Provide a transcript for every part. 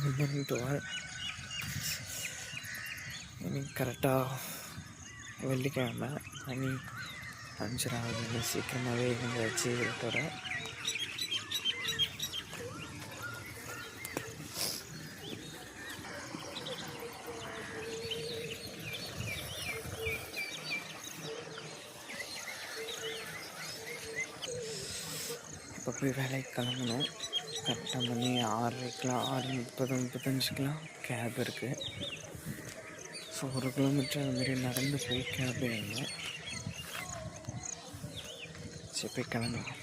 12 இன்னைக்கு கரெக்டாக வெள்ளிக்கிழமை மணி 5:30 ஆகுது. சீக்கிரமாகவே எழுந்தாச்சு வீட்டோட. இப்போ போய் வேலைக்கு கிளம்பணும். கரெக்டாக மணி 6:30 6:30 கேப் இருக்குது. ஸோ 1 கிலோமீட்டர் அதுமாரி நடந்து போய் கேப் ஏறணும். சரி போய் கிளம்பலாம்.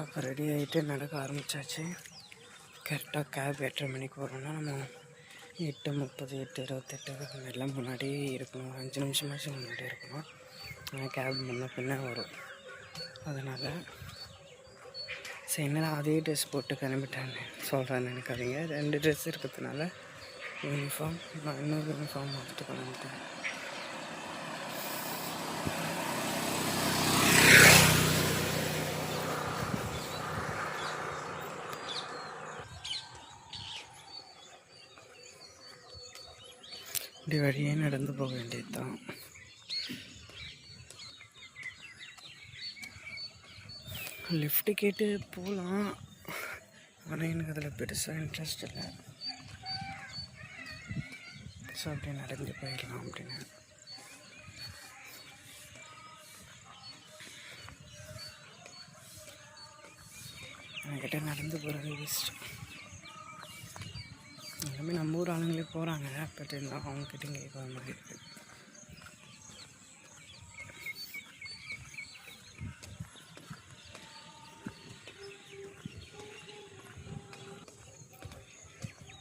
அப்போ ரெடி ஆகிட்டு நடக்க ஆரம்பித்தாச்சு. கரெக்டாக கேப் 8:30 மணிக்கு வரோன்னா நம்ம 8:30 8:28 மாதிரிலாம் முன்னாடி இருக்கணும். 5 நிமிஷமாச்சும் முன்னாடி இருக்கணும். ஆனால் கேப் முன்ன பின்ன வரும். அதனால் சரி என்னடா அதே ட்ரெஸ் போட்டு கிளம்பிட்டான்னு சொல்கிறேன்னு நினைக்காதீங்க. 2 ட்ரெஸ் இருக்கிறதுனால யூனிஃபார்ம் நான் இன்னொரு யூனிஃபார்ம் எடுத்து கிளம்பிட்டேன். இப்படி வழியே நடந்து போக வேண்டியது தான். லிஃப்ட்டு கேட்டு போகலாம், ஆனால் எனக்கு அதில் பெருசாக இன்ட்ரெஸ்ட் இல்லை. ஸோ அப்படியே நடந்து போயிடலாம் அப்படின்னு. என்கிட்ட நடந்து போகிறது பெஸ்ட். எல்லாமே நம்ம ஊர் ஆளுங்களே போகிறாங்க, பட் இருந்தால் அவங்கக்கிட்ட கேட்குற மாதிரி இருக்குது.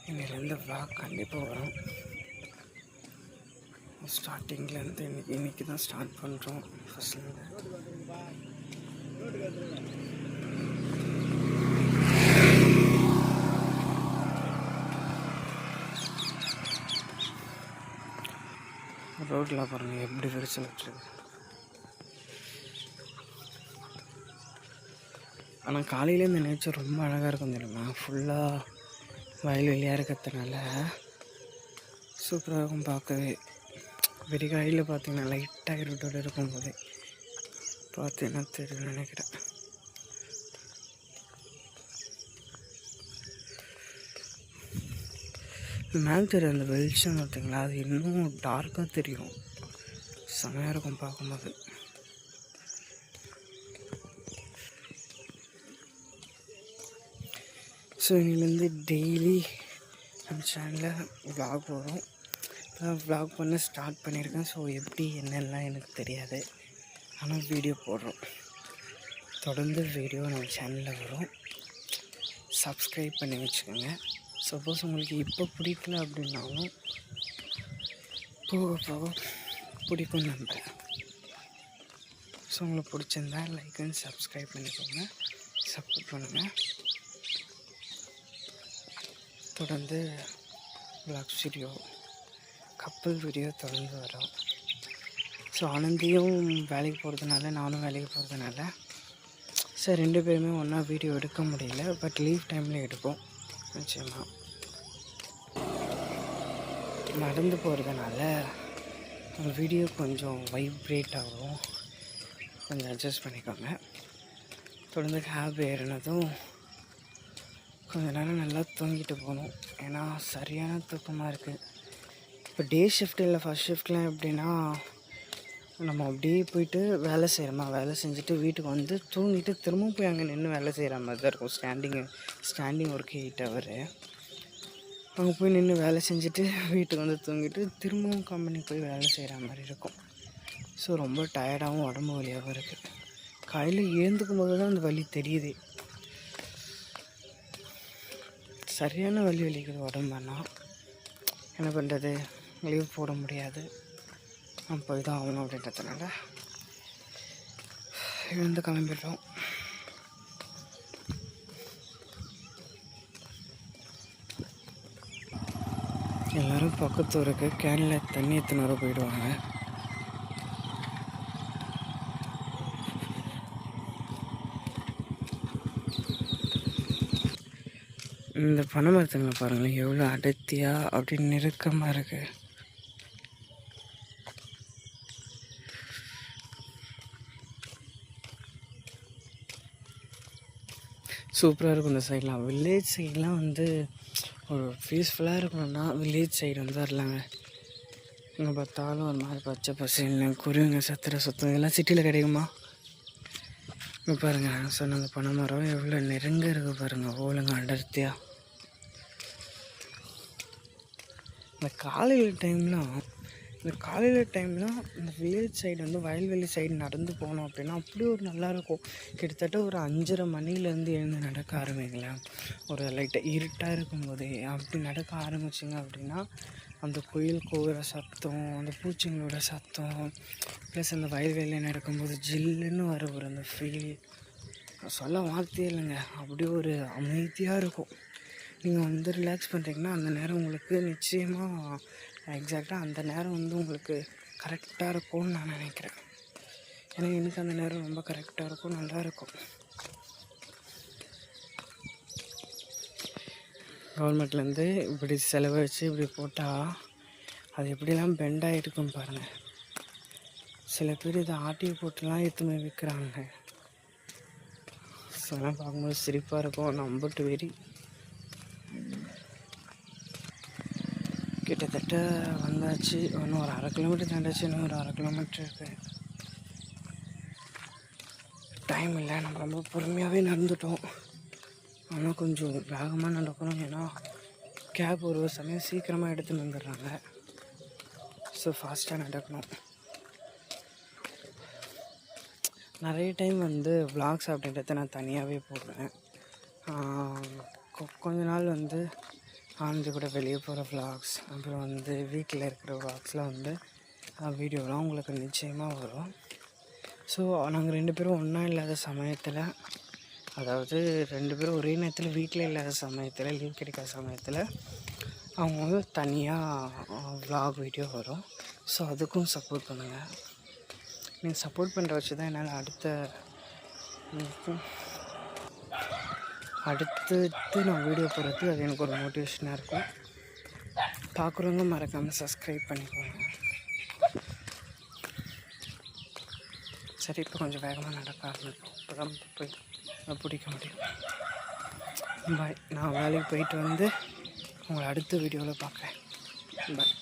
இன்னிலேருந்து விளாக் கண்டிப்பாக வரும். ஸ்டார்டிங்லேருந்து இன்றைக்கி தான் ஸ்டார்ட் பண்ணுறோம். ஃபஸ்ட்லேருந்து ரோட்டில் பாருங்கள் எப்படி விரிசல் வச்சுருக்கு. ஆனால் காலையில் இந்த நேச்சர் ரொம்ப அழகாக இருக்கும் தெரியுமா. ஃபுல்லாக வயல்வெளியாக இருக்கிறதுனால சூப்பராக இருக்கும் பார்க்கவே. விடிகாலையில் பார்த்தீங்கன்னா லைட்டாக இருட்டோடு இருக்கும்போது பார்த்தீங்கன்னா தெரியும் நினைக்கிறேன். மேலே தெரியும் அந்த வெளிச்சம் பார்த்தீங்களா, அது இன்னும் டார்க்காக தெரியும். செமையாக இருக்கும் பார்க்கும்போது. ஸோ இன்னிலேருந்து டெய்லி நம்ம சேனலில் விளாக் வரும். இப்போ விளாக் பண்ண ஸ்டார்ட் பண்ணியிருக்கேன். ஸோ எப்படி என்னெல்லாம் எனக்கு தெரியாது, ஆனால் வீடியோ போடுறோம். தொடர்ந்து வீடியோ நம்ம சேனலில் வரும். சப்ஸ்கிரைப் பண்ணி வச்சுக்கோங்க. சப்போஸ் உங்களுக்கு இப்போ பிடிக்கல அப்படின்னாலும் போக போக பிடிக்கும் நம்புகிறேன். ஸோ உங்களுக்கு பிடிச்சிருந்தா லைக் அண்ட் சப்ஸ்கிரைப் பண்ணிக்கோங்க, சப்போர்ட் பண்ணுங்கள். தொடர்ந்து விளாக் வீடியோ, கப்பல் வீடியோ தொடர்ந்து வரும். ஸோ ஆனந்தியும் வேலைக்கு போகிறதுனால நானும் வேலைக்கு போகிறதுனால சார் 2 பேருமே ஒன்றா வீடியோ எடுக்க முடியல. பட் லீவ் டைமில் எடுப்போம் நிச்சயமாக. நடந்து போகிறதுனால வீடியோ கொஞ்சம் வைப்ரேட் ஆகும், கொஞ்சம் அட்ஜஸ்ட் பண்ணிக்கோங்க. தொடர்ந்து கேப் ஏறினதும் கொஞ்ச நேரம் நல்லா தூங்கிட்டு போகணும். ஏன்னா சரியான தூக்கமாக இருக்குது. இப்போ டே ஷிஃப்ட் இல்லை ஃபஸ்ட் ஷிஃப்ட்லாம் எப்படின்னா நம்ம அப்படியே போயிட்டு வேலை செய்கிறோமா, வேலை செஞ்சுட்டு வீட்டுக்கு வந்து தூங்கிட்டு திரும்பவும் போய் அங்கே நின்று வேலை செய்கிற மாதிரி தான் இருக்கும். Standing work 8 hour. அங்கே போய் நின்று வேலை செஞ்சுட்டு வீட்டுக்கு வந்து தூங்கிட்டு திரும்பவும் கம்பெனிக்கு போய் வேலை செய்கிற மாதிரி இருக்கும். ஸோ ரொம்ப டயர்டாகவும் உடம்பு வலியாகவும் இருக்குது. காலையில் எழுந்துக்கும் போது தான் அந்த வலி தெரியுது. சரியான வலி வலிக்குது உடம்புனா. என்ன பண்ணுறது, லீவ் போட முடியாது, நம்ம போய் தான் ஆகணும். அப்படின்றதுனால எழுந்து கிளம்பிட்டோம். எல்லோரும் பக்கத்து ஊருக்கு கேனில் தண்ணி எத்தனை வர போயிடுவாங்க. இந்த பனை மரத்துங்களை பாருங்களேன், எவ்வளோ அடர்த்தியாக அப்படி நெருக்கமாக இருக்குது. சூப்பராக இருக்கும் இந்த சைட்லாம். வில்லேஜ் சைட்லாம் வந்து ஒரு பீஸ்ஃபுல்லாக இருக்கணும்னா வில்லேஜ் சைடு வந்து வரலாங்க. இங்கே பார்த்தாலும் ஒரு மாதிரி பச்சை பசங்க குருவிங்க சத்துற சுத்தம் இதெல்லாம் சிட்டியில் கிடைக்குமா? இங்கே பாருங்கள், நான் சொன்ன அந்த பனை மரம் எவ்வளோ நெருங்க இருக்குது பாருங்கள், ஓலங்க அடர்த்தியாக. இந்த காலையில் டைம்லாம் இந்த வில்லேஜ் சைடு வந்து வயல்வெளி சைடு நடந்து போனோம் அப்படின்னா அப்படி ஒரு நல்லாயிருக்கும். கிட்டத்தட்ட ஒரு 5:30 மணிலேருந்து எழுந்து நடக்க ஆரம்பிங்களேன். ஒரு லைட்டாக இருட்டாக இருக்கும்போதே அப்படி நடக்க ஆரம்பிச்சிங்க அப்படின்னா அந்த குயில் கூவுற சத்தம், அந்த பூச்சிங்களோட சத்தம், ப்ளஸ் அந்த வயல்வெளியில் நடக்கும்போது ஜில்லுன்னு வர ஒரு அந்த ஃபீல் சொல்ல வார்த்தையே இல்லைங்க. அப்படி ஒரு அமைதியாக இருக்கும். நீங்கள் வந்து ரிலாக்ஸ் பண்ணுறீங்கன்னா அந்த நேரம் உங்களுக்கு நிச்சயமாக எக்ஸாக்டாக அந்த நேரம் வந்து உங்களுக்கு கரெக்டாக இருக்கும்னு நான் நினைக்கிறேன். ஏன்னா எனக்கு அந்த நேரம் ரொம்ப கரெக்டாக இருக்கும், நல்லாயிருக்கும். கவர்மெண்ட்லேருந்து இப்படி செலவழித்து இப்படி போட்டால் அது எப்படிலாம் பெண்டாக இருக்கும் பாருங்கள். சில பேர் இதை ஆட்டி போட்டுலாம் எடுத்துமே விற்கிறாங்க. அதெல்லாம் பார்க்கும்போது சிரிப்பாக இருக்கும். நம்பட்டு வெறி கிட்டத்தட்ட வந்தாச்சு. இன்னும் ஒரு 1/2 கிலோமீட்டர் தாண்டாச்சு. இன்னும் ஒரு 1/2 கிலோமீட்டர் இருக்குது. டைம் இல்லை, நம்ம ரொம்ப பொறுமையாகவே நடந்துட்டோம். ஆனால் கொஞ்சம் வேகமாக நடக்கணும். ஏன்னா கேப் ஒரு சமயம் சீக்கிரமாக எடுத்துன்னு வந்துடுறாங்க. ஸோ ஃபாஸ்ட்டாக நடக்கணும். நிறைய டைம் வந்து vlogs அப்படின்றத நான் தனியாகவே போடுவேன். கொஞ்ச நாள் வந்து ஆனந்தி கூட வெளியே போகிற vlogs, அப்புறம் வந்து வீட்டில் இருக்கிற vlogsலாம் வந்து வீடியோலாம் உங்களுக்கு நிச்சயமாக வரும். ஸோ நாங்கள் 2 பேரும் ஒன்றா இல்லாத சமயத்தில், அதாவது 2 பேரும் ஒரே நேரத்தில் வீட்டில் இல்லாத சமயத்தில், லீவ் கிடைக்காத சமயத்தில் அவங்க வந்து தனியாக vlog வீடியோ வரும். ஸோ அதுக்கும் சப்போர்ட் பண்ணுங்கள். நீங்கள் சப்போர்ட் பண்ணுற வச்சு தான் என்னால் அடுத்து நான் வீடியோ போடுறது அது எனக்கு ஒரு மோட்டிவேஷனாக இருக்கும். பார்க்குறவங்க மறக்காமல் சப்ஸ்கிரைப் பண்ணிக்கோங்க. சரி, இப்போ கொஞ்சம் வேகமாக நடக்க ஆரம்பிக்கும். இப்போ தான் போய் பிடிக்க முடியும். பாய். நான் வேலைக்கு போயிட்டு வந்து உங்களை அடுத்த வீடியோவில் பார்க்குறேன். பாய்.